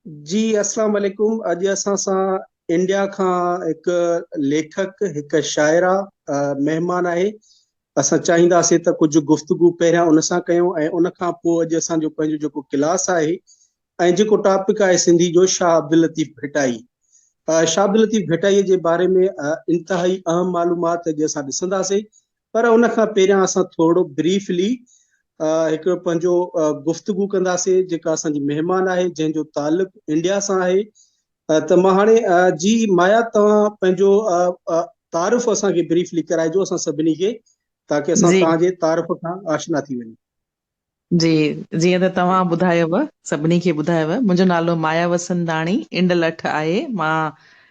जी अस्सलाम वालेकुम। अॼु असां सां इंडिया खां हिकु लेखक, हिकु शाइरा महिमान आहे। असां चाहींदासीं त कुझु गुफ़्तगू पहिरियां उन सां कयूं ऐं उन खां पोइ अॼु असांजो पंहिंजो जेको क्लास आहे ऐं जेको टॉपिक आहे सिंधी जो, शाह अब्दुल लतीफ़ भिटाई। शाह अब्दुल लतीफ़ भिटाईअ जे बारे में इंतिहाई अहम मालूमात अॼु असां ॾिसंदासीं। पर उन खां पहिरियां असां थोरो ब्रीफली हिकिड़ो पंहिंजो गुफ़्तगू कंदासीं जेका असांजी महिमान आहे जंहिंजो ताल्लुक इंडिया सां आहे। त मां हाणे जी माया, तव्हां पंहिंजो तारुफ़ असांखे ब्रीफली कराइजो असां सभिनी खे, ताकी असां जी तव्हांजे तारुफ़ खां आशना थी वञूं। जी जीअं त तव्हां ॿुधायव, सभिनी खे ॿुधायव, मुंहिंजो नालो माया वसंदाणी इंडल अठ आहे। मां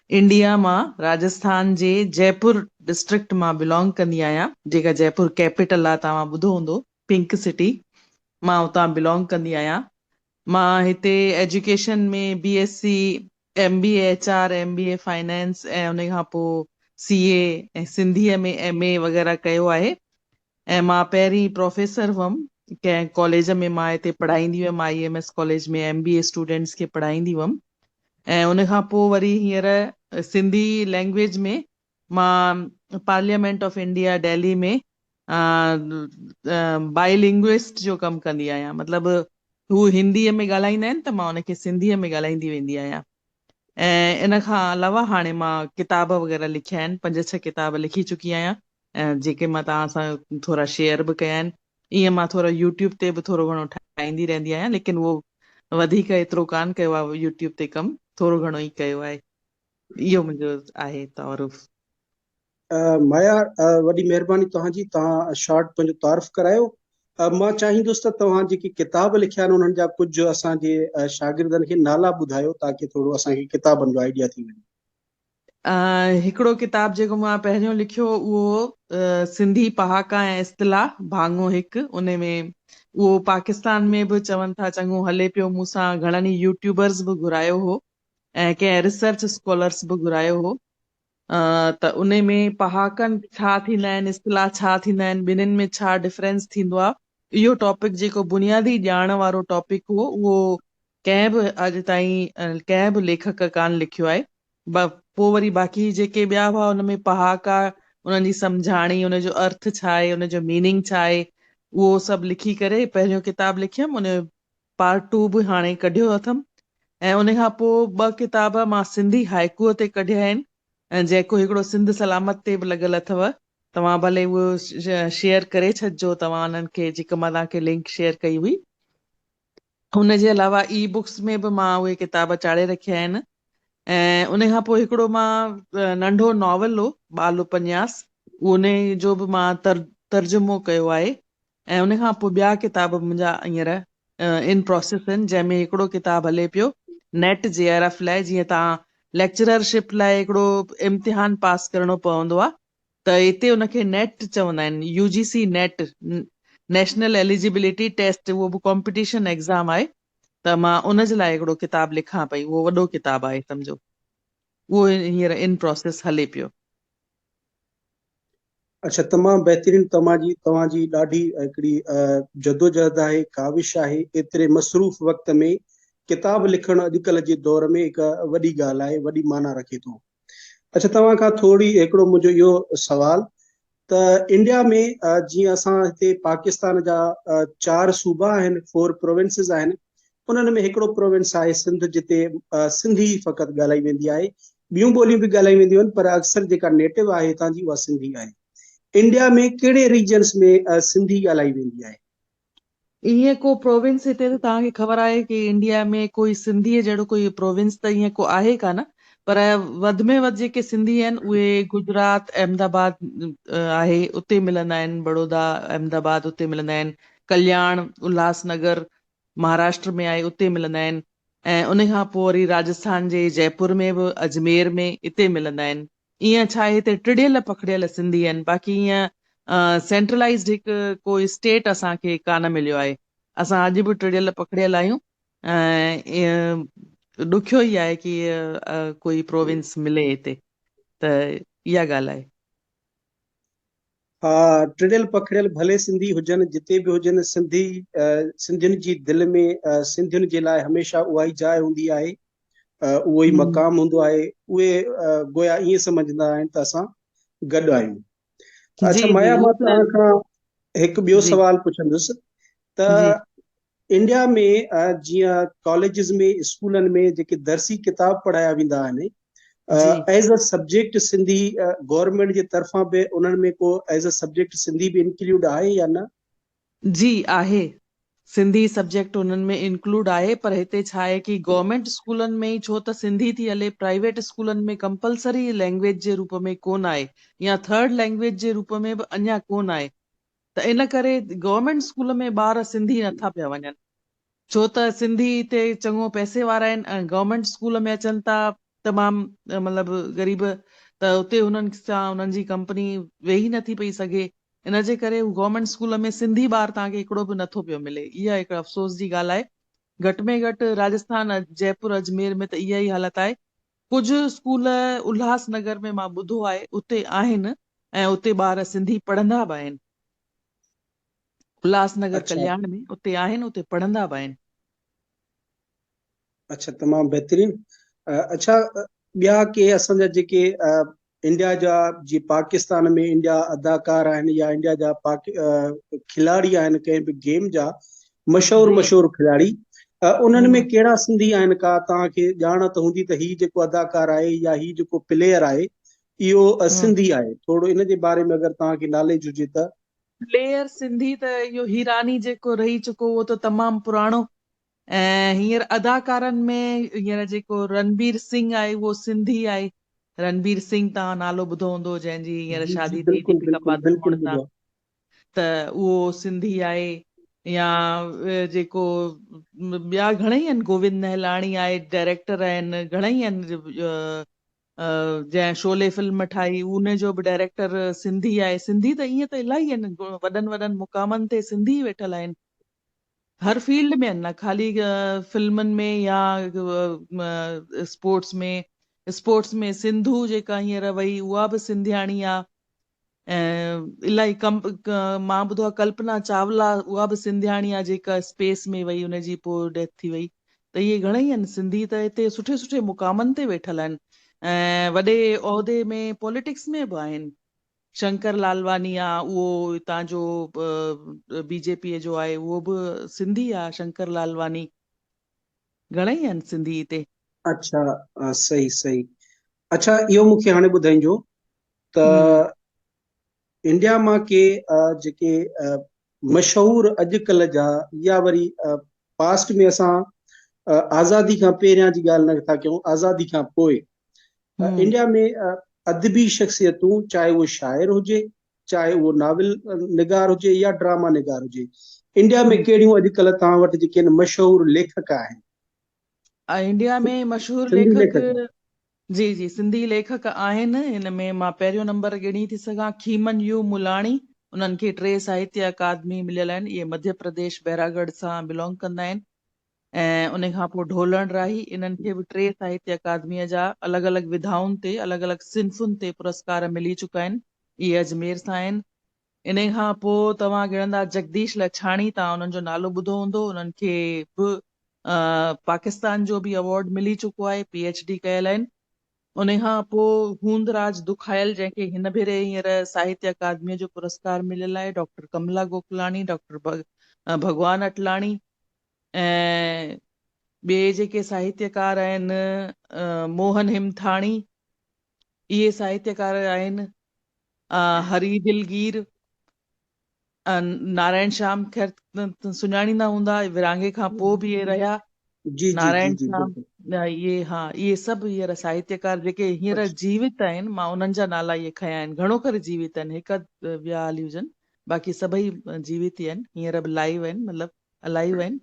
इंडिया मां राजस्थान जे जयपुर डिस्ट्रिक्ट मां बिलोंग कंदी आहियां, जेका जयपुर कैपिटल आहे। तव्हां ॿुधो हूंदो, पिंक सिटी। मां उतां बिलोंग कंदी आहियां। मां हिते एजुकेशन में BSc, MBA HR, MBA finance ऐं उन खां पोइ सीए ऐं सिंधीअ में एमए वग़ैरह कयो आहे। ऐं मां पहिरीं प्रोफेसर हुअमि कंहिं कॉलेज में। मां हिते पढ़ाईंदी हुयमि, आईएमएस कॉलेज में एमबीए स्टूडेंट्स खे पढ़ाईंदी हुअमि। ऐं उन खां पोइ वरी हींअर सिंधी लैंग्वेज में मां पार्लियामेंट ऑफ इंडिया दिल्ली में बाईलिंग्विस्ट जो कमु कंदी आहियां। मतिलबु हू हिंदीअ में ॻाल्हाईंदा आहिनि त मां उनखे सिंधीअ में ॻाल्हाईंदी वेंदी आहियां। ऐं इन खां अलावा हाणे मां किताब वग़ैरह लिखिया आहिनि, 5-6 किताब लिखी चुकी आहियां, ऐं जेके मां तव्हां सां थोरा शेयर बि कया आहिनि। ईअं मां थोरो यूट्यूब ते बि थोरो घणो ठाहींदी रहंदी आहियां, लेकिन उहो वधीक एतिरो कान कयो आहे यूट्यूब ते कमु, थोरो घणो ई कयो आहे। इहो मुंहिंजो आहे तारुफ़। माया, वॾी महिरबानी तव्हांजी, तव्हां शॉर्ट पंहिंजो तारुफ़ करायो। मां चाहींदुसि त तव्हां जेके किताब लिखिया आहिनि उन्हनि जा कुझु असांजे शागिर्दनि खे नाला ॿुधायो, ताकी थोरो असांखे किताबनि जो आइडिया थी वञे। हिकिड़ो किताब जेको मां पहिरियों लिखियो, उहो सिंधी पहाका ऐं इस्तिलाह, भाङो 1। उन में उहो पाकिस्तान में बि चवनि था चङो हले पियो। मूंसां घणनि ई यूट्यूबर्स बि घुरायो हो ऐं कंहिं रिसर्च स्कॉलर्स बि घुरायो हो। त उन में पहाकनि छा थींदा आहिनि, इस्तिलाह छा थींदा आहिनि, ॿिन्हिनि में छा डिफरेंस थींदो आहे, इहो टॉपिक जेको बुनियादी ॼाण वारो टॉपिक हो, उहो कंहिं बि अॼु ताईं कंहिं बि लेखक कान लिखियो आहे। पोइ वरी बाक़ी जेके ॿिया हुआ, उनमें पहाका, उन्हनि जी सम्झाणी, उनजो अर्थ छा आहे, उनजो मीनिंग छा आहे, उहो सभु लिखी करे पहिरियों किताब लिखियमि। उन पार्ट 2 बि हाणे कढियो अथमि। ऐं उन खां पोइ 2 किताब मां सिंधी हाइकूअ ते कढिया आहिनि, ऐं जेको हिकिड़ो सिंध सलामत ते बि लॻल अथव। तव्हां भले उहो शेयर करे छॾिजो, तव्हां उन्हनि खे, जेका मां तव्हांखे लिंक शेयर कई हुई। हुनजे अलावा ई बुक्स में बि मां उहे किताब चाढ़े रखिया आहिनि। ऐं उन खां पोइ हिकिड़ो मां नंढो नॉवल हो, बाल उपन्यास, उन जो बि मां तर्जुमो कयो आहे। ऐं उन खां पोइ ॿिया किताब मुंहिंजा हींअर इन प्रोसेस आहिनि, जंहिंमें हिकिड़ो किताब हले पियो नेट जेआरएफ लाइ। जीअं तव्हां लेक्चररशिप लाइ हिकिड़ो इम्तिहान पास करणो पवंदो आहे, त हिते उनखे नेट चवंदा आहिनि, UGC NET, national eligibility test. उहो बि कॉम्पिटिशन एग्ज़ाम आहे। त मां उन जे लाइ हिकिड़ो किताब लिखां पई, उहो वॾो किताब आहे सम्झो। उहो हींअर इन प्रोसेस हले पियो। अच्छा, तमामु बहितरीनु। तव्हांजी ॾाढी हिकिड़ी जदोजहद आहे, काविश आहे। एतिरे मसरूफ़ वक़्त में किताब लिखणु अॼुकल्ह जे दौर में हिकु वॾी ॻाल्हि आहे, वॾी माना रखे थो। अच्छा, तव्हां खां थोरी हिकिड़ो मुंहिंजो इहो सवाल, त इंडिया में जीअं असां हिते पाकिस्तान जा 4 सूबा आहिनि, 4 प्रोविंसिस आहिनि। उन्हनि में हिकिड़ो प्रोविंस आहे सिंध, जिते सिंधी फ़क़ति ॻाल्हाई वेंदी आहे। ॿियूं ॿोलियूं बि ॻाल्हाई वेंदियूं आहिनि, पर अक्सर जेका नेटिव आहे हितां जी, उहा सिंधी आहे। इंडिया में कहिड़े रीजन्स में सिंधी ॻाल्हाई वेंदी आहे? ईअं को प्रोविंस हिते त तव्हांखे ख़बर आहे कि इंडिया में कोई सिंधीअ जहिड़ो कोई प्रोविंस त ईअं को आहे कान। पर वधि में वधि जेके सिंधी आहिनि उहे गुजरात, अहमदाबाद आहे, उते मिलंदा आहिनि। बड़ौदा, अहमदाबाद, उते मिलंदा आहिनि। कल्याण, उल्हासनगर महाराष्ट्र में आहे, उते मिलंदा आहिनि। ऐं उन खां पोइ वरी राजस्थान जे जयपुर में बि, अजमेर में, इते मिलंदा आहिनि। ईअं छा आहे, हिते टिड़ियल पखड़ियल सिंधी आहिनि। बाक़ी ईअं सेंट्रलाइज़्ड हिकु कोई स्टेट असांखे कान मिलियो आहे। असां अॼु बि टिड़ियल पखड़ियल आहियूं। ऐं ॾुखियो ई आहे कि कोई प्रोविंस मिले हिते। त इहा ॻाल्हि आहे। हा, टिड़ियल पखड़ियल भले सिंधी हुजनि, जिते बि हुजनि, सिंधियुनि जी दिलि में सिंधियुनि जे लाइ हमेशह उहा ई जाइ हूंदी आहे। उहो ई हम्म, मक़ाम हूंदो आहे, उहे गोया ईअं सम्झंदा आहिनि त असां गॾु आहियूं। जी अच्छा जी माया, हू मां त तव्हां खां हिकु ॿियो जी सवाल पुछंदुसि त जी इंडिया में जीअं कॉलेजिस में, स्कूलनि में जेके दर्सी किताब पढ़ाया वेंदा आहिनि, जी as a subject Sindhi government जे तरफ़ां बि उन्हनि में को एज़ अ सब्जेक्ट सिंधी बि इंक्लूड आहे या न? जी आहे। सिंधी सब्जेक्ट उन्हनि में इंक्लूड आहे, पर हिते छा आहे कि गवर्नमेंट स्कूलनि में ई छो त सिंधी थी हले, प्राइवेट स्कूलनि में कंपलसरी लैंग्वेज जे रूप में कोन आहे, या थर्ड लैंग्वेज जे रूप में बि अञा कोन आहे। त इन करे गवर्नमेंट स्कूल में ॿार सिंधी नथा पिया वञनि, छो त सिंधी हिते चङो पैसे वारा आहिनि ऐं गवर्नमेंट स्कूल में अचनि था तमामु मतिलबु ग़रीब, त उते हुननि सां हुननि जी कंपनी वेही नथी पई सघे। इन जे करे गवर्नमेंट स्कूल में सिंधी ॿार तव्हांखे हिकिड़ो बि नथो पियो मिले। इहा हिकु अफ़सोस जी ॻाल्हि आहे। घटि में घटि राजस्थान, जयपुर, अजमेर में त इहा ई हालत आहे। कुझु स्कूल उल्हासनगर में मां ॿुधो आहे उते आहिनि, ऐं उते ॿार सिंधी पढ़ंदा बि आहिनि। उल्हासनगर अच्छा कल्याण में उते आहिनि, उते पढ़ंदा बि आहिनि। अच्छा, तमामु बहितरीन। अच्छा, ॿिया के असांजा जेके इंडिया जा, जीअं पाकिस्तान में इंडिया अदाकार आहिनि या इंडिया जा खिलाड़ी आहिनि कंहिं बि गेम जा, मशहूरु जी मशहूरु खिलाड़ी, उन्हनि में हम्म कहिड़ा सिंधी आहिनि? का तव्हांखे ॼाण त हूंदी त हीउ जेको अदाकार आहे या हीउ जेको प्लेयर आहे इहो हम्म सिंधी आहे, थोरो इन जे बारे में अगरि तव्हांखे नॉलेज हुजे त। प्लेयर सिंधी त इहो हीरानी जेको रही चुको उहो त तमामु पुराणो। ऐं हींअर अदाकारनि में हींअर जेको रणबीर सिंह आहे उहो सिंधी आहे। रणबीर सिंह तव्हां नालो ॿुधो हूंदो, जंहिंजी हींअर जी जी, शादी थी बिल्कुलु दीपिका बिल्कुलु पादुकोण बिल्कुलु सां, ॿुधो। त उहो सिंधी आहे। या जेको ॿिया घणेई आहिनि, गोविंद नहलाणी आहे, डायरेक्टर आहिनि, घणेई आहिनि। जंहिं शोले फिल्म ठाही उन जो बि डायरेक्टर सिंधी आहे। सिंधी त ईअं त इलाही आहिनि, वॾनि वॾनि मुक़ामनि ते सिंधी वेठल आहिनि। हर फील्ड में आहिनि, न ख़ाली फिल्मनि में या स्पोर्ट्स में। स्पोर्ट्स में सिंधु जेका हींअर वई उहा बि सिंधियाणी आहे। ऐं इलाही मां ॿुधो आहे कल्पना चावला उहा बि सिंधियाणी आहे, जेका स्पेस में वई उनजी पोइ डेथ थी वई। त इहे घणेई आहिनि सिंधी, त हिते सुठे सुठे मुक़ामनि ते वेठल आहिनि ऐं वॾे उहिदे में पॉलिटिक्स में बि आहिनि। शंकर लालवानी आहे, उहो हितां जो बीजेपीअ जो आहे, उहो बि सिंधी आहे, शंकर लालवानी। घणेई आहिनि सिंधी हिते। अच्छा, सही सही। अच्छा, इहो मूंखे हाणे ॿुधाइजो त हम्म इंडिया मां के जेके मशहूरु अॼुकल्ह जा, या वरी पास्ट में असां आज़ादी खां पहिरियां जी ॻाल्हि नथा कयूं, आज़ादी खां पोइ हम्म इंडिया में अदबी शख़्सियतूं, चाहे उहो शाइर हुजे, चाहे उहो नाविल निगार हुजे या ड्रामा निगार हुजे, इंडिया में हम्म कहिड़ियूं अॼुकल्ह तव्हां वटि जेके आहिनि मशहूरु लेखक आहिनि? इंडिया में मशहूरु सिंधी लेखक, लेखक। जी जी, सिंधी लेखक आहिनि। हिन में मां पहिरियों नंबर ॻणी थी सघां खीमन यू मुलाणी। उन्हनि खे 3 साहित्य अकादमी मिलियल आहिनि। इहे मध्य प्रदेश बैरागढ़ सां बिलोंग कंदा आहिनि। ऐं उन खां पोइ ढोलण राही, इन्हनि खे बि 3 साहित्य अकादमीअ जा अलॻि अलॻि विधाउनि ते, अलॻि अलॻि सिन्फ़ुनि ते पुरस्कार मिली चुका आहिनि। इहे अजमेर सां आहिनि। इन खां पोइ तव्हां ॻणंदा जगदीश लछाणी, तव्हां उन्हनि जो नालो ॿुधो हूंदो। उन्हनि खे बि पाकिस्तान जो बि अवॉर्ड मिली चुको आहे, PhD कयल आहिनि। उन खां पोइ हूंदराज दुखायल, जंहिंखे हिन भेरे हींअर साहित्य अकादमीअ जो पुरस्कार मिलियल आहे, डॉक्टर कमला गोकलाणी, डॉक्टर भगवान अटलाणी। ऐं ॿिए जेके साहित्यकार आहिनि, मोहन हिमथाणी, इहे साहित्यकार आहिनि। हरी दिलगीर, नारायण श्याम, ख़ैर सुञाणींदा हूंदा, विरहाङे खां पोइ बि इहे रहिया। जी जी जी नारायण जी, श्याम, बिल्कुलु। इहे हा, इहे सभु हींअर साहित्यकार जेके हींअर अच्छा जीवित आहिनि, मां उन्हनि जा नाला इहे खयां आहिनि। घणो करे जीवित आहिनि, हिकु ॿिया हाली हुजनि, बाक़ी सभई जीवित ई आहिनि, हींअर बि लाइव आहिनि, मतिलबु अलाइव आहिनि।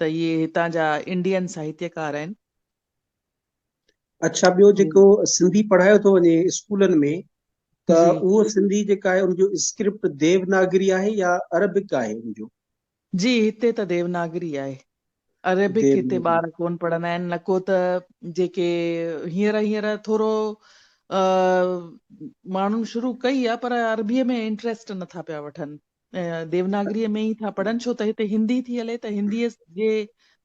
त इहे हितां जा इंडियन साहित्यकार आहिनि। अच्छा, ॿियो जेको सिंधी पढ़ायो थो वञे स्कूलनि में, त जी उहो सिंधी जेका आहे उनजो स्क्रिप्ट देवनागरी आहे या अरबिक आहे उनजो? जी, हिते त देवनागरी आहे। अरेबिक हिते देवनागरी। ॿार कोन पढ़ंदा आहिनि। न को त जेके हींअर हींअर थोरो अ, माण्हुनि शुरू कई आहे, पर अरबीअ में इंट्रस्ट नथा पिया वठनि। देवनागरीअ में ई था पढ़नि, छो त हिते हिंदी थी हले, त हिंदीअ जे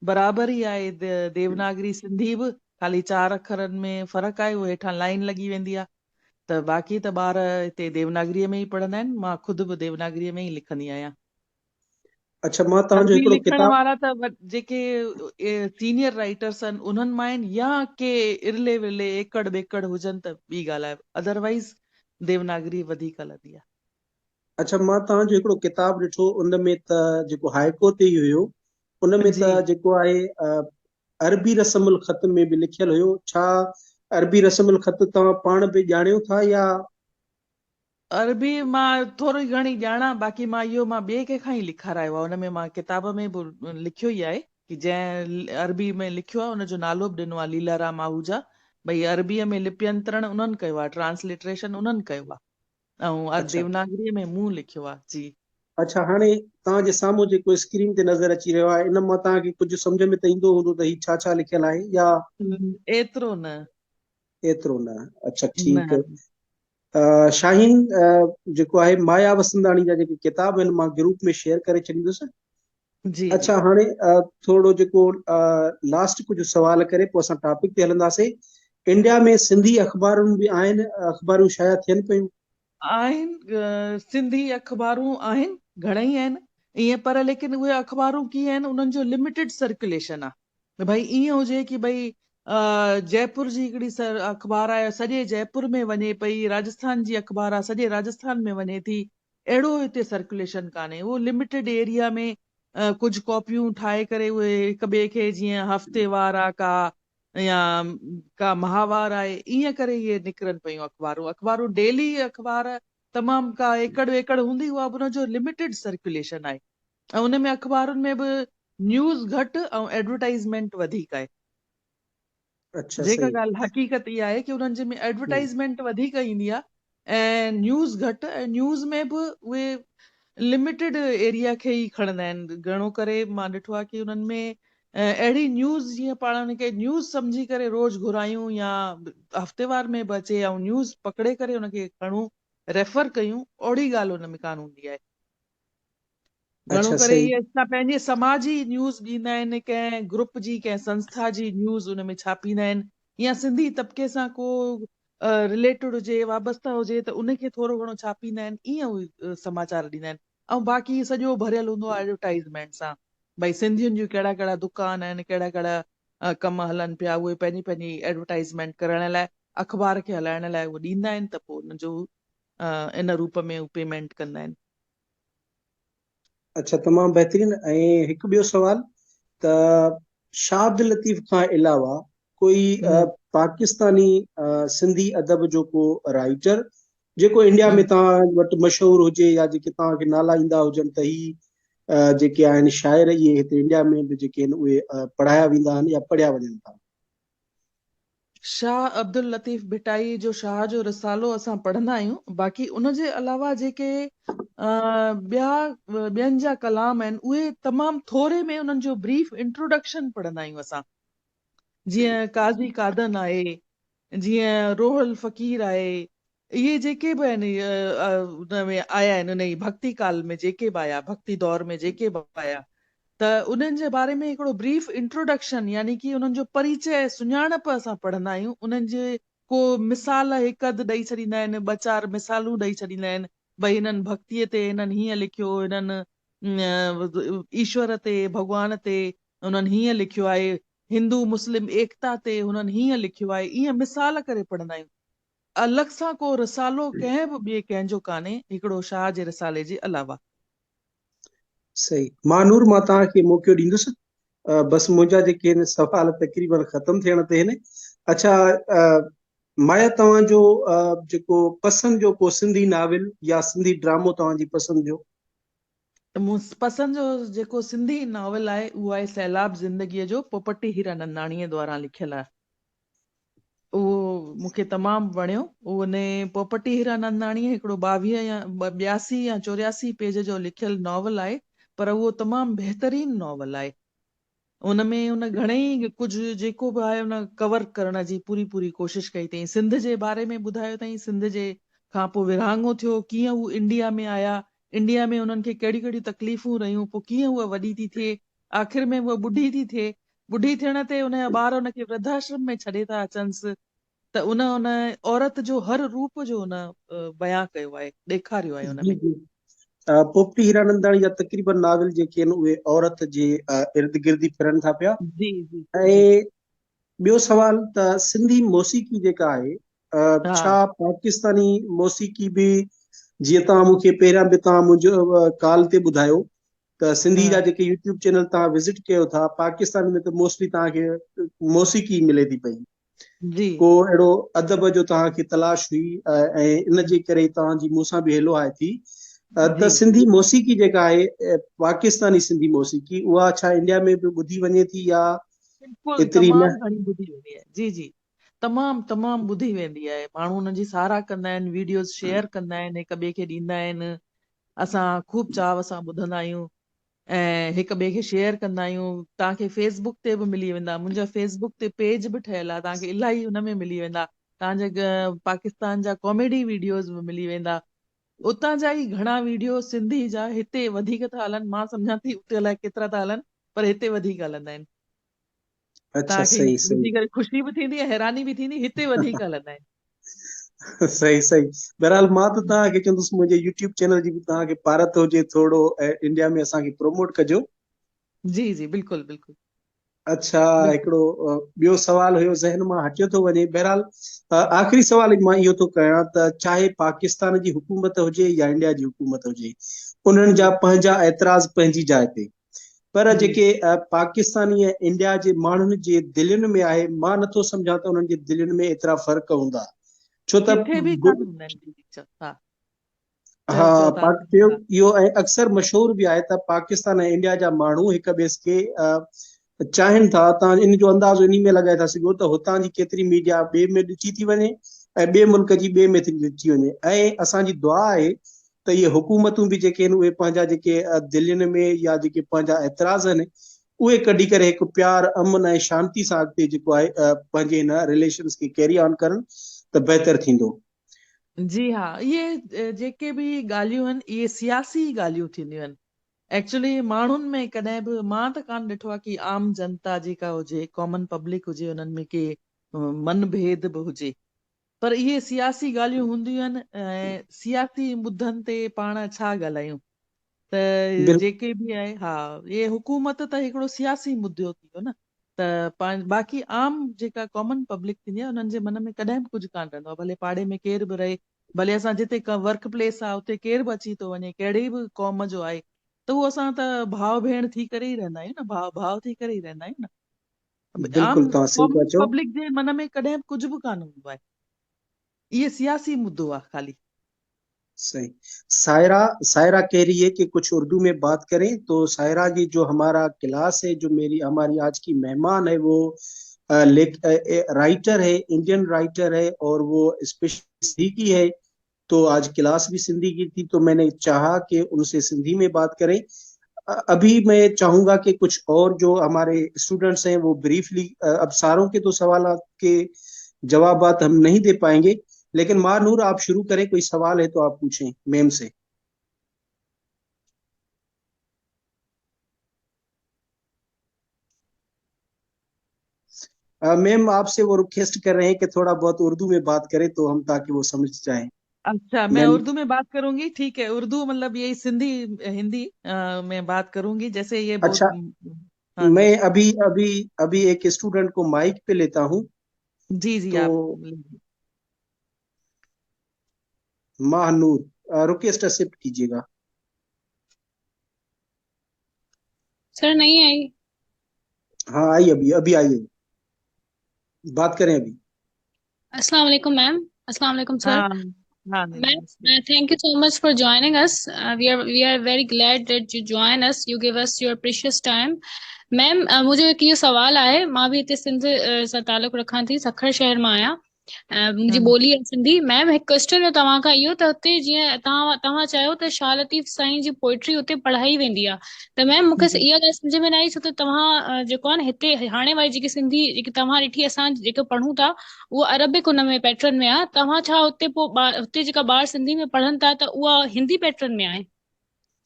बराबरि ई आहे देवनागरी सिंधी बि। ख़ाली 4 अखरनि में फ़र्क़ु आहे, उहो हेठां लाइन लॻी वेंदी आहे। त बाक़ी त ॿार हिते देवनागरीअ में ई पढ़ंदा आहिनि। मां ख़ुदि बि देवनागरीअ में ई लिखंदी आहियां। अच्छा, मां तव्हांजो अरबी हिकिड़ो लिखण किताब, वारा त जेके सीनियर राइटर्स आहिनि उन्हनि मां आहिनि, या के इरले विरले एकड़ ॿेकड़ हुजनि त ॿी ॻाल्हि आहे, अदरवाइज़ देवनागरी वधीक हलंदी आहे। अच्छा मां तव्हांजो हिकिड़ो किताब ॾिठो, उन में त जेको हाइको ते ई हुयो, उन में जी, त जेको आहे अरबी रस्मुल ख़त में बि लिखियल हुयो। छा अरबी रस्मुल ख़त तव्हां पाण बि ॼाणियो था या? अरबी मां थोरी घणी ॼाणा, बाक़ी मां ॿिए कंहिंखां ई लिखारायो आहे। हुन में मां किताब में बि लिखियो ई आहे कि जंहिं अरबी में लिखियो आहे हुनजो नालो बि ॾिनो आहे लीलाराम आहूजा। भई अरबीअ में लिप्यंतरण उन्हनि कयो आहे, ट्रांसलिटरेशन उन्हनि कयो आहे, ऐं अच्छा देवनागरीअ में मूं लिखियो आहे। जी। अच्छा, हाणे तव्हांजे साम्हूं जेको स्क्रीन ते नज़र अची रहियो आहे, इन मां तव्हांखे कुझु सम्झ में त ईंदो हूंदो त ही छा छा लिखियल आहे, या एतिरो न। एतिरो न? अच्छा ठीकु। न। शाहीन, जेको आहे माया वसंदाणी जा जेके किताब आहिनि मां ग्रुप में शेयर करे छॾींदुसि। जी जी। अच्छा हाणे थोरो जेको लास्ट कुझु सवाल करे पोइ असां टॉपिक ते हलंदासीं। इंडिया में सिंधी अख़बारूं बि आहिनि, अख़बारूं शाया थियनि पियूं? आहिनि, सिंधी अख़बारूं आहिनि, घणेई आहिनि ईअं, पर लेकिन उहे अख़बारूं कीअं आहिनि, उन्हनि जो लिमिटेड सर्कुलेशन आहे। भई ईअं हुजे कि भई जयपुर जी हिकिड़ी अख़बार आहे, सॼे जयपुर में वञे पई, राजस्थान जी अख़बार आहे, सॼे राजस्थान में वञे थी, अहिड़ो हिते सर्कुलेशन कान्हे। उहो लिमिटेड एरिया में कुझु कॉपियूं ठाहे करे उहे हिक ॿिए खे, जीअं हफ़्तेवार आहे या का माहवार आहे, ईअं करे इहे निकिरनि पियूं अख़बारूं। अख़बारूं डेली अख़बार तमामु का एकड़ वेकड़ हूंदी, उहा बि उनजो लिमिटेड सर्कुलेशन आहे। ऐं उन में अख़बारुनि में बि न्यूज़ घटि ऐं एडवर्टाइज़मेंट वधीक आहे। अच्छा जेका सही। ॻाल्हि हक़ीक़त इहा आहे कि उन्हनि जे में हम्म, एडवर्टाइज़मेंट वधीक ईंदी आहे ऐं न्यूज़ घटि, ऐं न्यूज़ में बि उहे लिमिटेड एरिया खे ई खणंदा आहिनि। घणो करे मां ॾिठो आहे कि उन्हनि में अहिड़ी न्यूज़, जीअं पाण हुनखे न्यूज़ सम्झी करे रोज़ घुरायूं या हफ़्तेवार में बि अचे, ऐं न्यूज़ पकड़े करे हुनखे खणूं, रेफर कयूं, ओड़ी ॻाल्हि हुन में कान हूंदी आहे। घणो अच्छा करे सही। इहे असां पंहिंजे समाज जी न्यूज़ ॾींदा आहिनि, कंहिं ग्रुप जी, कंहिं संस्था जी न्यूज़ उन में छापींदा आहिनि, या सिंधी तबिके सां को रिलेटेड हुजे, वाबस्ता हुजे त उनखे थोरो घणो छापींदा आहिनि, ईअं उहे समाचार ॾींदा आहिनि। ऐं बाक़ी सॼो भरियल हूंदो आहे एडवर्टाइज़मेंट सां। भई सिंधियुनि जूं कहिड़ा कहिड़ा दुकान आहिनि, कहिड़ा कहिड़ा कम हलनि पिया, उहे पंहिंजी पंहिंजी एडवर्टाइज़मेंट करण लाइ, अख़बार खे हलाइण लाइ उहे ॾींदा आहिनि, त पोइ उनजो इन रूप में उहे पेमेंट कंदा आहिनि। अच्छा तमामु बहितरीन। ऐं हिकु ॿियो सवाल त शाह अब्दुल लतीफ़ खां अलावा कोई हम्म, पाकिस्तानी सिंधी अदब जो को राइटर जेको इंडिया में हम्म। तव्हां वटि मशहूरु हुजे, या जेके तव्हांखे नाला ईंदा हुजनि त ही जेके आहिनि शाइर, इहे हिते इंडिया में बि जेके आहिनि उहे पढ़ाया वेंदा आहिनि या पढ़िया वञनि था? शाह अब्दुल लतीफ़ भिटाई जो शाह जो रिसालो असां पढ़ंदा आहियूं। बाक़ी उनजे अलावा जेके ॿियनि जा कलाम आहिनि, उहे तमामु थोरे में उन्हनि जो ब्रीफ इंट्रोडक्शन पढ़ंदा आहियूं असां। जीअं काज़ी कादन आहे, जीअं रोहल फ़कीर आहे, इहे जेके बि आहिनि उन में आया आहिनि, उन जी भक्ति काल में जेके बि आया, भक्ति दौर में जेके बि आया, त उन्हनि जे बारे में हिकिड़ो ब्रीफ इंट्रोडक्शन, यानी कि उन्हनि जो परिचय, सुञाणप असां पढ़ंदा आहियूं। उन्हनि जे को मिसाल हिकु अधु ॾेई छॾींदा आहिनि, ॿ चारि मिसालूं ॾेई छॾींदा आहिनि। भई हिननि भक्तीअ ते हिननि हीअं लिखियो, हिननि ईश्वर ते, भॻवान ते उन्हनि हीअं लिखियो आहे, हिंदू मुस्लिम एकता ते हुननि हीअं लिखियो आहे, ईअं मिसाल करे पढ़ंदा आहियूं। अलॻि सां को रिसालो कंहिं बि ॿिए कंहिंजो कान्हे, हिकिड़ो शाह जे रिसाले जे अलावा। सही। मानूर, मां तव्हांखे मौक़ो ॾींदुसि। बसि मुंहिंजा जेके आहिनि सवाल तक़रीबन ख़तमु थियण ते आहिनि। अच्छा माया, तव्हांजो जेको पसंदि जो को सिंधी नाविल या सिंधी ड्रामो तव्हांजी पसंदि जो? पसंदि जो जेको सिंधी नॉवल आहे, उहो आहे सैलाब ज़िंदगीअ जो, पोपटी हीरानंदाणीअ द्वारां लिखियलु आहे। उहो मूंखे तमामु वणियो। उन पोपटी हीरानंदाणीअ हिकिड़ो 22 या 82 या 84 पेज जो लिखियलु नॉवल आहे, पर उहो तमामु बहितरीनु नॉवल आहे। उनमें उन घणेई कुझु जेको बि आहे उन कवर करण जी पूरी पूरी कोशिशि कई अथई। सिंध जे बारे में ॿुधायो अथई, सिंध जे खां पोइ विरहाङो थियो, कीअं हू इंडिया में आया, इंडिया में उन्हनि खे कहिड़ी कहिड़ी तकलीफ़ूं रहियूं, पोइ कीअं उहा वॾी थी थिए, आख़िर में उहा ॿुढी थी थिए, ॿुढी थियण ते उनजा ॿार उनखे वृद्धाश्रम में छॾे था अचनिसि, त उन औरत जो हर रूप जो उन बयां कयो आहे, ॾेखारियो आहे जी उनमें। जी पोपटी हीरानंदाणी जा तक़रीबन नाविल जेके आहिनि उहे औरत जे इर्द गिर्द ई फिरनि था पिया। जी जी जी। ऐं ॿियो सवाल त सिंधी मौसीक़ी जेका आहे हा छा पाकिस्तानी मौसीक़ी बि जीअं तव्हां मूंखे पहिरियां बि तव्हां मुंहिंजो कॉल ते ॿुधायो त सिंधी जा हा जेके यूट्यूब चैनल तव्हां विज़िट कयो था पाकिस्तान में त मोस्टली तव्हांखे मौसीक़ी मिले थी पई, जी को अहिड़ो अदब जो तव्हांखे तलाश हुई ऐं इन जे करे तव्हांजी मूंसां बि हेलो आहे थी। त जी सिंधी मौसीक़ी जेका आहे पाकिस्तानी सिंधी मौसीक़ी उहा छा इंडिया में बि ॿुधी वञे थी या बिल्कुलु एतिरी न? तमामु घणी ॿुधी वेंदी आहे। जी जी, तमामु तमामु ॿुधी वेंदी आहे। माण्हू हुनजी साराह कंदा आहिनि, वीडियोस शेयर कंदा आहिनि, हिक ॿिए खे ॾींदा आहिनि। असां ख़ूब चाव सां ॿुधंदा आहियूं ऐं हिक ॿिए खे शेयर कंदा आहियूं। तव्हांखे फेसबुक ते बि मिली वेंदा, मुंहिंजा फेसबुक ते पेज बि ठहियल आहे, तव्हांखे इलाही हुन में मिली वेंदा। तव्हांजे पाकिस्तान जा कॉमेडी वीडियोस बि मिली वेंदा। उतां जा ई घणा वीडियो सिंधी जा हिते वधीक था हलनि। मां सम्झां थी उते अलाए केतिरा था हलनि, पर हिते वधीक हलंदा आहिनि। अच्छा तव्हांखे सही सही ॿुधी करे ख़ुशी बि थींदी ऐं हैरानी बि थींदी, हिते वधीक हलंदा आहिनि। सही सही। बहरहाल मां त तव्हांखे चवंदुसि मुंहिंजे यूट्यूब चैनल जी बि तव्हांखे भारत हुजे थोरो ऐं इंडिया में असांखे प्रोमोट कजो। जी जी बिल्कुलु बिल्कुलु अच्छा बिल्कुलु। हिकिड़ो ॿियो सवाल हुयो ज़हन मां हटियो थो वञे। बहरहाल आख़िरी सवाल मां इहो थो कयां त चाहे पाकिस्तान जी हुकूमत हुजे या इंडिया जी हुकूमत हुजे, उन्हनि जा जी पंहिंजा एतिराज़ पंहिंजी जाइ ते, पर जी जेके पाकिस्तानी ऐं इंडिया जे माण्हुनि जे दिलनि में आहे, मां नथो सम्झां त उन्हनि जे दिलनि में एतिरा फ़र्क़ हूंदा। छो त किथे बि कान हूंदा आहिनि। जी चओ हा, हा चओ चओ इहो तव्हां। इहो ऐं अक्सर मशहूर बि आहे त पाकिस्तान ऐं इंडिया जा माण्हू हिक ॿिए खे चाहिनि था। तव्हां इन जो अंदाज़ो इन में लॻाए था सघो त हुतां जी केतिरी मीडिया ॿिए में ॾिठी थी वञे ऐं ॿिए मुल्क जी ॿिए में थी ॾिठी वञे। ऐं असांजी दुआ आहे त इहे हुकूमतूं बि जेके आहिनि उहे पंहिंजा जेके दिलनि में या जेके पंहिंजा एतिराज़ आहिनि उहे कढी करे हिकु प्यार अमन ऐं शांती सां अॻिते जेको आहे पंहिंजे हिन रिलेशन्स खे कैरी ऑन करनि त बहितर थींदो। जी हा, इहे जेके बि ॻाल्हियूं आहिनि इहे सियासी ॻाल्हियूं थींदियूं आहिनि। एक्चुअली माण्हुनि में कॾहिं बि मां त कान ॾिठो आहे कि आम जनता जेका हुजे, कॉमन पब्लिक हुजे, हुननि में के मन भेद बि हुजे। पर इहे सियासी ॻाल्हियूं हूंदियूं आहिनि ऐं सियासी मुद्दनि ते पाण छा ॻाल्हायूं। त बिल्कुलु जेके बि आहे, हा, इहे हुकूमत त हिकिड़ो सियासी मुद्दो थी वियो न। त बाक़ी आम जेका कॉमन पब्लिक थींदी आहे हुननि जे मन में कॾहिं बि कुझु कान रहंदो आहे। भले पाड़े में केर बि रहे, भले असां जिते वर्क प्लेस आहे उते केर बि अची थो वञे, कहिड़ी बि क़ौम जो आहे, त उहो असां त भाउ भेण थी करे ई रहंदा आहियूं न, भाउ भाउ थी करे ई रहंदा आहियूं न। आम बिल्कुलु तव्हां सही था कॉमन चओ। पब्लिक जे मन में कॾहिं बि कुझु बि कान हूंदो आहे। इहे सियासी मुद्दो आहे खाली। सही। सायरा सायरा कह रही है कि कुछ उर्दू में बात करें, तो सायरा जी जो हमारा क्लास है, जो मेरी हमारी आज की मेहमान है, वो राइटर है, इंडियन राइटर है और वो स्पेशली की है। तो आज क्लास भी सिंधी की थी तो मैंने चाहा कि उनसे सिंधी में बात करें। अभी मैं चाहूंगा कि कुछ और जो हमारे स्टूडेंट्स हैं वो ब्रीफली, अब सारों के तो सवाल के जवाबात हम नहीं दे पाएंगे, लेकिन मानूर आप शुरू करें, कोई सवाल है तो आप पूछें मैम से। मैम आपसे वो रिक्वेस्ट कर रहे हैं कि थोड़ा बहुत उर्दू में बात करें तो हम, ताकि वो समझ जाएं। अच्छा, मैं मैम उर्दू में बात करूंगी। ठीक है, उर्दू मतलब यही सिंधी हिंदी में बात करूंगी, जैसे ये बहुत अच्छा, हाँ मैं जी। अभी अभी अभी एक स्टूडेंट को माइक पे लेता हूँ। जी जी तो आप महानूर रिक्वेस्ट एक्सेप्ट कीजिएगा। सर नहीं आई। हाँ आई, अभी अभी आई है, बात करें अभी। अस्सलाम वालेकुम मैम। अस्सलाम वालेकुम सर। हाँ हाँ जी, Ma'am, Namaste. thank you so much for joining us. We are very glad that you join us. You give us your precious time. Ma'am मुझे एक ये सवाल आहे। मां भी हिते सिंध सां तालुक़ रखां थी, सखर शहर मां आहियां। मुंहिंजी हम्म ॿोली आहे सिंधी। मैम हिकु क्वेश्चन आहे तव्हां खां इहो त हुते जीअं तव्हां चयो त शाह लतीफ़ साईं जी पोइट्री हुते पढ़ाई वेंदी आहे, त मैम मूंखे जी इहा ॻाल्हि सम्झ में न आई, छो त तव्हां जेको आहे न हिते हाणे वारी जेकी सिंधी जेकी तव्हां ॾिठी असां जेके पढ़ूं था उहा अरबिक हुन में पैटर्न में आहे। तव्हां छा हुते पोइ हुते जेका ॿार सिंधी में पढ़नि था त उहा हिंदी पैटर्न में आहे?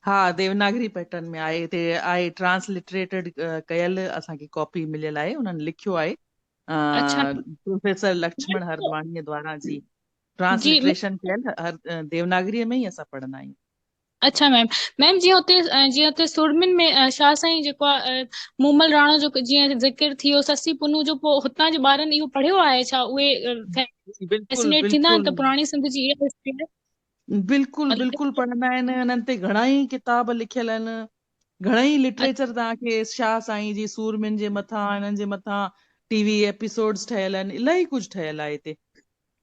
हाँ, देवनागरी पैटर्न में आहे ट्रांसलिटरेटेड कयल असांखे कॉपी मिलियल आहे, उन्हनि लिखियो आहे अच्छा प्रोफेसर लक्ष्मण हरद्वाणीअ द्वारा जी जी ट्रांसलिटरेशन कयल देवनागरीअ में ई असां पढ़ंदा आहियूं। अच्छा मैम। मैम जीअं हुते सुरमिन में शाह साईं जेको आहे मूमल राणो जो जीअं ज़िक्र थी वियो, ससी पुनू जो, पोइ हुतां जे ॿारनि इहो पढ़ियो आहे छा? उहे बिल्कुलु फैसिनेट थींदा आहिनि त बिल्कुलु पुराणी सिंध जी इहा हिस्ट्री बिल्कुलु आहे? बिल्कुलु पढ़ंदा आहिनि, हिननि ते घणा ई किताब लिखियल आहिनि, घणेई लिटरेचर तव्हांखे शाह साईं जी सूरमिन जे मथां, हिननि जे मथां टीवी एपिसोड्स ठहियल आहिनि, इलाही कुझु ठहियल आहे हिते।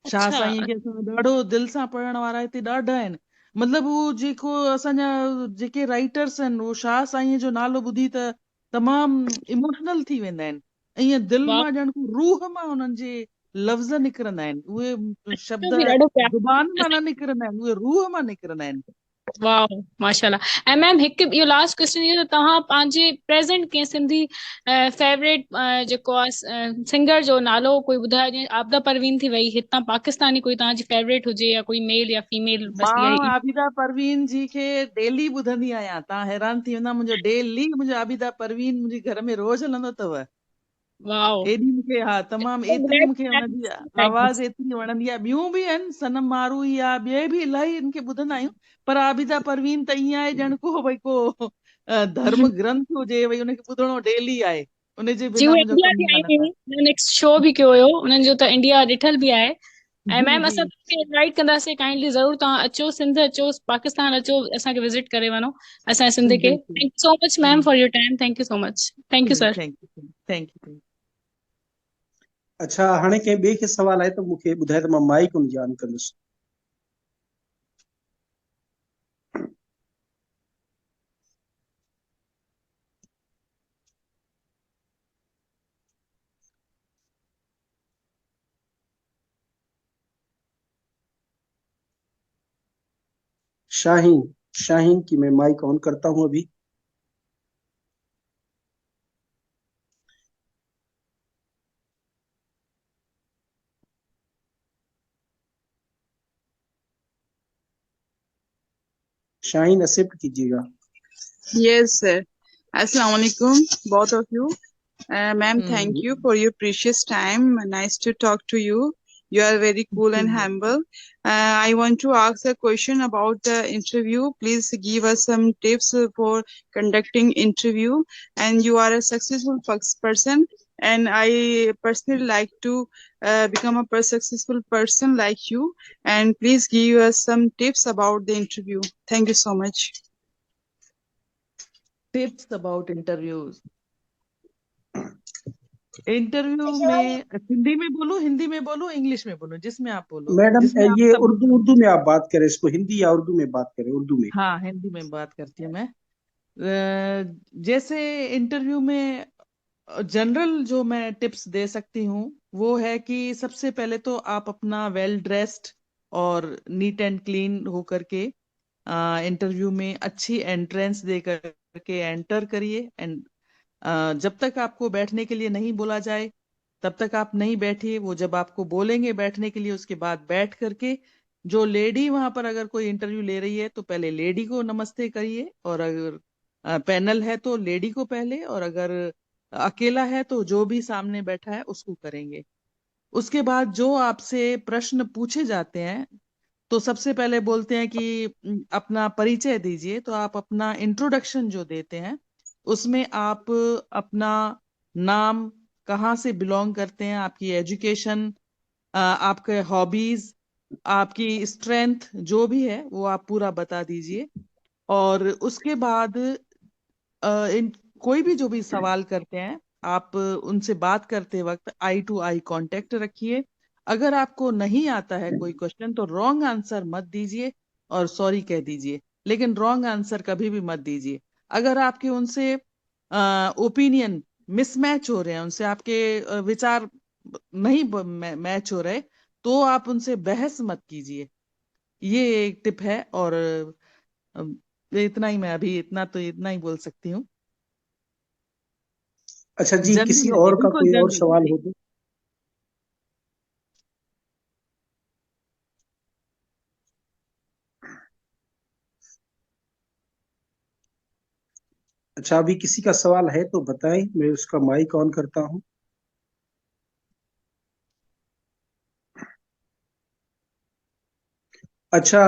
शाह अच्छा साईं खे असां ॾाढो दिलि सां पढ़ण वारा हिते ॾाढा आहिनि। मतिलबु उहो जेको असांजा जेके राइटर्स आहिनि, उहो शाह साईं जो नालो ॿुधी त तमामु इमोशनल थी वेंदा आहिनि, ऐं ईअं दिलि वाह, मां ॼण रूह मां हुननि जे लफ़्ज़ निकिरंदा आहिनि, उहे तो शब्द बि ॾाढो ज़ुबान मां प्यारो। न निकिरंदा आहिनि, उहे रूह मां निकिरंदा आहिनि। वाह माशाल्लाह। ऐं मैम हिकु इहो लास्ट क्वेश्चन इहो त तव्हां पंहिंजे प्रेज़ेंट कंहिं सिंधी फेवरेट जेको आहे सिंगर जो नालो कोई ॿुधायो? जीअं आबिदा परवीन थी वई, हितां पाकिस्तानी कोई तव्हांजी फेवरेट हुजे, या कोई मेल या फीमेल, बस इहा मां ई। आबिदा परवीन जी खे डेली ॿुधंदी आहियां, तव्हां हैरान थी वेंदा, मुंहिंजो डेली मुंहिंजो आबिदा परवीन मुंहिंजे घर में रोज़ हलंदो अथव। वाओ। एॾी मूंखे, हा तमामु एतिरी मूंखे हुनजी आवाज़ एतिरी वणंदी आहे। ॿियूं बि आहिनि, सनम मारूई आहे, ॿिए बि इलाही इनखे ॿुधंदा आहियूं, पर आबिदा परवीन त ईअं आहे ॼण को भई को धर्म ग्रंथ हुजे, भई उनखे ॿुधणो डेली आहे, उनजे जी बिना उहे मुंहिंजो इंडिया कमु बि न आई हलंदो हुई, नेक्स्ट शो बि कयो हुयो उन्हनि जो, त इंडिया ॾिठल बि आहे। आहे। ऐं जी मैम जी असां तव्हांखे इनवाइट कंदासीं काइंडली, ज़रूर तव्हां अचो, सिंध अचो, पाकिस्तान अचो, असांखे विज़िट करे वञो, असांजे सिंध खे। बिल्कुलु thank you so much ma'am for your time. Thank you so much. Thank U sir. Thank U thank U. अच्छा, हाणे कंहिं ॿिए खे सवाल आहे त मूंखे ॿुधाए त मां माइक हुनजी ऑन कंदुसि। शाहीन, शाहीन की मैं माइक ऑन करता हूं अभी। शाहीन एक्सेप्ट कीजिएगा। Yes, sir. Assalamu alaikum, both of you. Ma'am, thank you hmm, for your precious time. Nice to talk to you. You are very cool and humble. I want to ask a question about the interview. Please give us some tips for conducting interview. And you are a successful person. And I personally like to become a successful person like you. And please give us some tips about the interview. Thank you so much. Tips about interviews. Interview में हिंदी में बोलूं, हिंदी में बोलूं, English में बोलूं, जिसमें आप बोलो, madam जिसमें आप ये सब। उर्दू उर्दू में आप बात करें, इसको हिंदी या उर्दू में बात करें? उर्दू में। हाँ, हिंदी में बात करती हूँ मैं। जैसे इंटरव्यू में जनरल जो मैं टिप्स दे सकती हूँ वो है कि सबसे पहले तो आप अपना वेल ड्रेस्ड और नीट एंड क्लीन होकर के इंटरव्यू में अच्छी एंट्रेंस दे करके एंटर करिए। एंड जब तक आपको बैठने के लिए नहीं बोला जाए तब तक आप नहीं बैठिए। वो जब आपको बोलेंगे बैठने के लिए, उसके बाद बैठ करके, जो लेडी वहां पर अगर कोई इंटरव्यू ले रही है तो पहले लेडी को नमस्ते करिए, और अगर पैनल है तो लेडी को पहले, और अगर अकेला है तो जो भी सामने बैठा है उसको करेंगे। उसके बाद जो आपसे प्रश्न पूछे जाते हैं तो सबसे पहले बोलते हैं कि अपना परिचय दीजिए। तो आप अपना इंट्रोडक्शन जो देते हैं उसमें आप अपना नाम, कहाँ से बिलोंग करते हैं, आपकी एजुकेशन, आपके हॉबीज, आपकी स्ट्रेंथ जो भी है वो आप पूरा बता दीजिए। और उसके बाद कोई भी जो भी सवाल करते हैं आप उनसे बात करते वक्त आई टू आई कांटेक्ट रखिए। अगर आपको नहीं आता है कोई क्वेश्चन तो रॉन्ग आंसर मत दीजिए और सॉरी कह दीजिए, लेकिन रॉन्ग आंसर कभी भी मत दीजिए। अगर आपके उनसे ओपिनियन मिसमैच हो रहे हैं, उनसे आपके विचार नहीं मैच हो रहे, तो आप उनसे बहस मत कीजिए। ये एक टिप है। और इतना ही, मैं अभी इतना ही बोल सकती हूँ। अच्छा जी, किसी जनरल है ये, और का बिल्कुल कोई और जनरल है सवाल जी। हो तो? अच्छा, अभी किसी का सवाल है तो बताएं, मैं उसका माइक ऑन करता हूँ। अच्छा,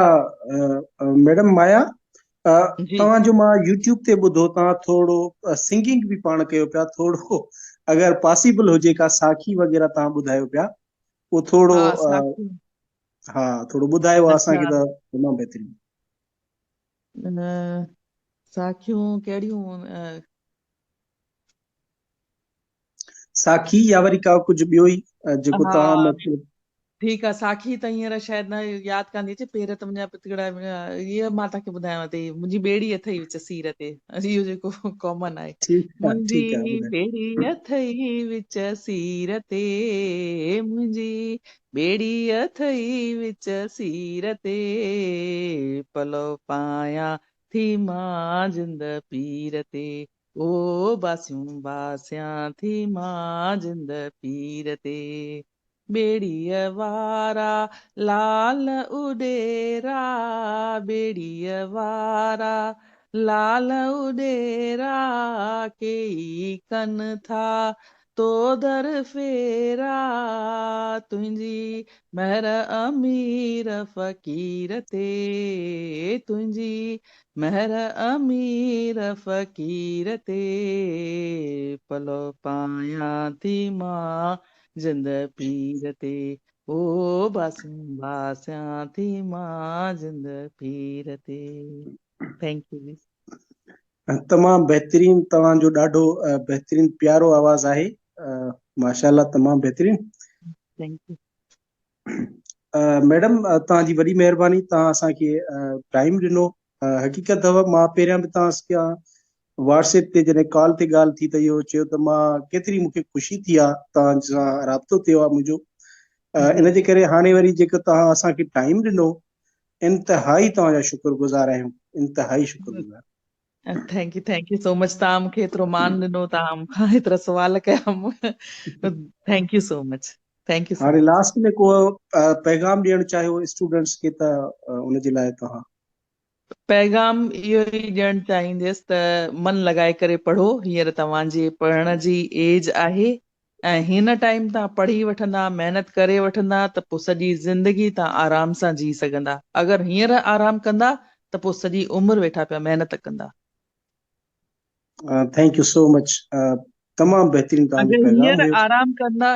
मैडम माया, जी। तव्हां जो मां यूट्यूब ते ॿुधो, तव्हां थोरो सिंगिंग बि पाण कयो पिया, थोरो अगरि पॉसिबल हुजे का साखी वग़ैरह तव्हां ॿुधायो पिया, उहो थोरो हा, साखी। हा थोरो ॿुधायो अच्छा, असांखे त तमामु बहितरीनु। अ, साखियूं कहिड़ियूं? साखी या वरी का कुझु ॿियो ई जेको तव्हां हा, मतलब। ठीकु आहे। साखी त हींअर शायदि न यादि कान थी अचे। पेर त मुंहिंजा पितकड़ा इहा मां तव्हांखे ॿुधायांव थी। मुंहिंजी ॿेड़ी अथई विच सीर ते, इहो जेको कॉमन आहे। ठीक है मुंहिंजी ॿुधायो। ॿेड़ी अथई विच सीर ते, मुंहिंजी ॿेड़ी अथई विच सीर ते, पलो पायां थी मां जिंद पीर ते, ओ बासियूं बासियां थी मां जिंद पीर ते, ॿेड़ीअ वारा लाल उॾेरा, ॿेड़ीअ वारा लाल उॾेरा, केई कन था तो दर फेरा, तुंहिंजी महर अमीर फ़कीर ते, तुंहिंजी महर अमीर फ़कीर ते, पलो पायां थी मां जिंद पीर ते, ओ बासियूं बासियां थी मां जिंद पीर ते। Thank U. तमामु बहितरीन, तव्हांजो ॾाढो बहितरीन प्यारो आवाज़ आहे, माशाल्लाह तमामु बहितरीन। Thank U. मैडम, तव्हांजी वॾी महिरबानी, तव्हां असांखे टाइम ॾिनो। हक़ीक़त अथव, मां पहिरियां बि तव्हां सां व्हाट्सएप ते जॾहिं कॉल ते ॻाल्हि थी त इहो चयो त मां केतिरी मूंखे ख़ुशी थी आहे, तव्हां सां राब्तो थियो आहे मुंहिंजो। इन जे करे हाणे वरी जेको तव्हां असांखे टाइम ॾिनो, इंतिहाई तव्हांजा शुक्रगुज़ार आहियूं, इंतिहाई शुक्रगुज़ार। Thank you so much. तव्हां मूंखे एतिरो मान ॾिनो, तव्हां मूंखां एतिरा सवाल कया। Thank you so much. Thank you so हाणे मच। लास्ट में को पैगाम ॾियणु चाहियो स्टूडेंट्स खे त उनजे लाइ तव्हां। पैगाम इहो ई ॾियणु चाहींदसि त मन लॻाए करे पढ़ो। हींअर तव्हांजे पढ़ण जी एज आहे, ऐं हिन टाइम तव्हां पढ़ी वठंदा, महिनत करे वठंदा, त पोइ सॼी ज़िंदगी तव्हां आराम सां जी सघंदा। अगरि हींअर आराम कंदा त पोइ सॼी उमिरि वेठा पिया महिनत कंदा। Thank you so much. तमामु बहितरीन तव्हांजो अगरि पैगाम हुयो।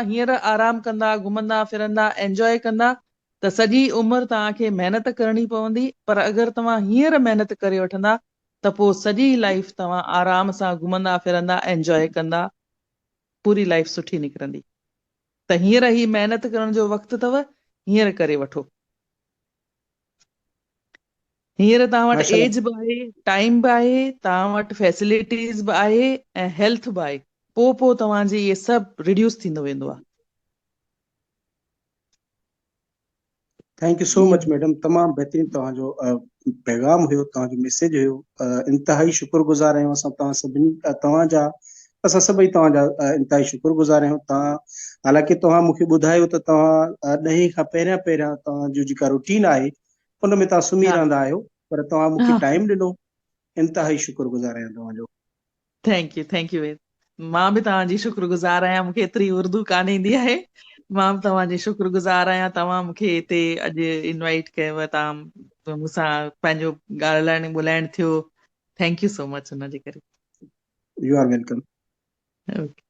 हींअर आराम कंदा, घुमंदा फिरंदा, एंजॉय कंदा, त सॼी उमिरि तव्हांखे महिनत करणी पवंदी। पर अगरि तव्हां हींअर महिनत करे वठंदा त पोइ सॼी लाइफ तव्हां आराम सां घुमंदा फिरंदा, एंजॉय कंदा, पूरी लाइफ सुठी निकिरंदी। त हींअर ही महिनत करण जो वक़्तु अथव, हींअर करे वठो। हींअर तव्हां वटि माशाल्लाह। एज बि आहे, टाइम बि आहे, तव्हां वटि फैसिलिटीज़ बि आहे, ऐं हेल्थ बि आहे। पोइ तव्हांजी इहे सभु रिड्यूस थींदो वेंदो आहे। Thank you so much madam, तमामु बहितरीन तव्हांजो पैगाम हुयो, तव्हांजो मैसेज हुयो। इंतिहाई शुक्रगुज़ार आहियूं असां तव्हां सभिनी तव्हांजा, असां सभई तव्हांजा इंतिहाई शुक्रगुज़ार आहियूं। तव्हां हालांकि तव्हां मूंखे ॿुधायो त तव्हां ॾहें खां पहिरियां पहिरियां तव्हांजो जेका रूटीन आहे उन में तव्हां सुम्ही हा रहंदा आहियो, पर तव्हां मूंखे हा। टाइम ॾिनो, इंतिहाई शुक्रगुज़ार आहियां तव्हांजो। Thank U. मां बि तव्हांजी शुक्रगुज़ार आहियां। मूंखे एतिरी उर्दू कान ईंदी आहे। मां बि तव्हांजी शुक्रगुज़ार आहियां। तव्हां मूंखे हिते अॼु इनवाइट कयव, तव्हां मूंसां पंहिंजो ॻाल्हाइण ॿोलाइण थियो। थैंक यू सो मच हुनजे करे। You are welcome. ओके।